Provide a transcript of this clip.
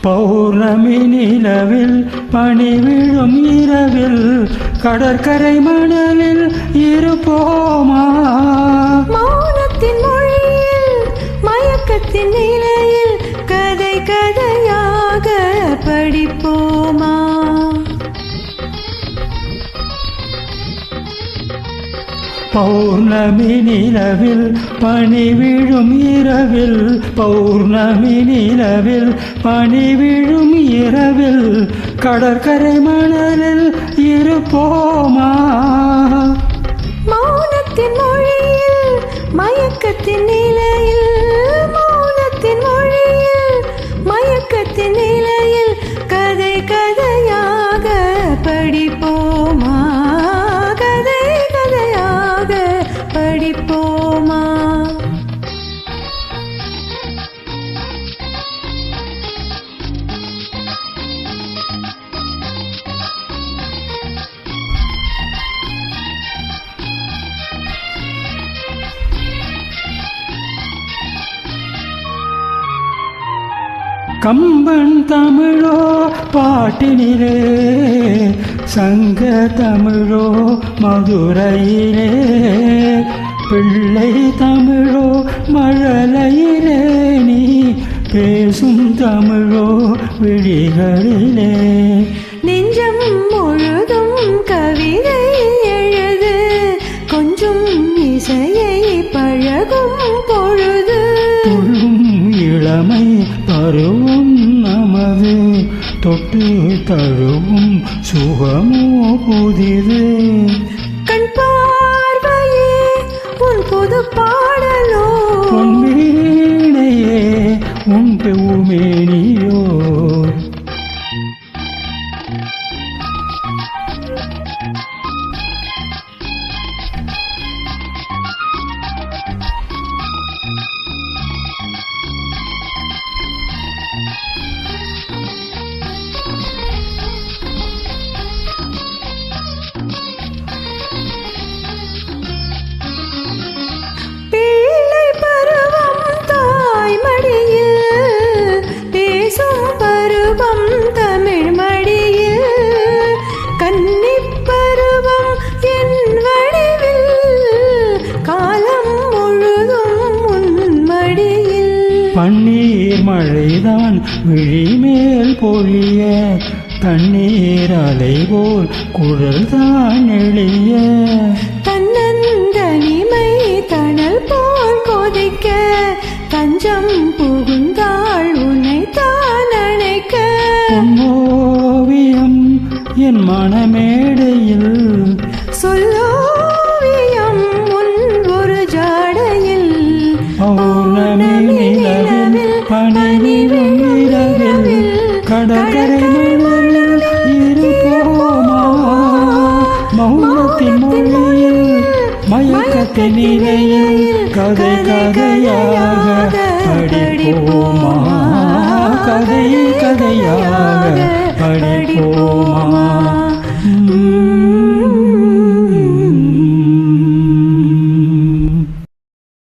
பௌர்ணமி நிலவில் பனி விழும் இரவில் கடற்கரை மணலில் இருப்போமா? மௌனத்தின் மொழியில் மயக்கத்தின் நிலையில் கதை கதையாக படிப்போமா? பௌர்ணமி நிலவில் பனி விழும் இரவில் பௌர்ணமி நிலவில் பனி விழும் இரவில் கடற்கரை மணலில் இருப்போமா? மௌனத்தின் மொழியில் மயக்கத்தின் நிலையில் மௌனத்தின் மொழியில் மயக்கத்தின் நிலையில் கதை கதையாக படிப்போமா? கதை கதையாக படிப்போமா? கம்பன் தமிழோ பாட்டினிலே சங்க தமிழோ மதுரையிலே பிள்ளை தமிழோ மழலையிலே நீ பேசும் தமிழோ விழிகளிலே நெஞ்சம் முழுதும் கவிதை எழுது கொஞ்சம் இசையை பழகும் பொழுது துள்ளும் இளமை பருவம் நமது தொட்டு தழுவும் சுகமோ புதிது கண் பார்வையே உன் புது பாடலோ உன் வீணையே உன் பூமேனியோ பிள்ளை பருவம் தாய் மடியில் பேசும் பருவம் தமிழ் மடியில் கன்னிப் பருவம் என் வடிவில் காலம் முழுதும் உன் மடியில் பன்னீர் மழைதான் விழிமேல் பொழிய தண்ணீர் அலை போல் குழல் தான் எளிய தன்னந்தனிமை தணல் போல் கொதிக்க தஞ்சம் புகுந்தாள் உன்னை தான் அணைக்க பொன்னோவியம் என் மனமேடையில் சொல்லோவியம் உன் ஒரு ஜாடையில் பௌர்ணமி நிலவில் பனி இரவில் கடற்கரை மணலில் இருப்போமா? மௌனத்தின் மொழியில் மயக்கத்தின் நிலையில் கதை கதையாக படிப்போமா? கதை கதையாக படிப்போமா?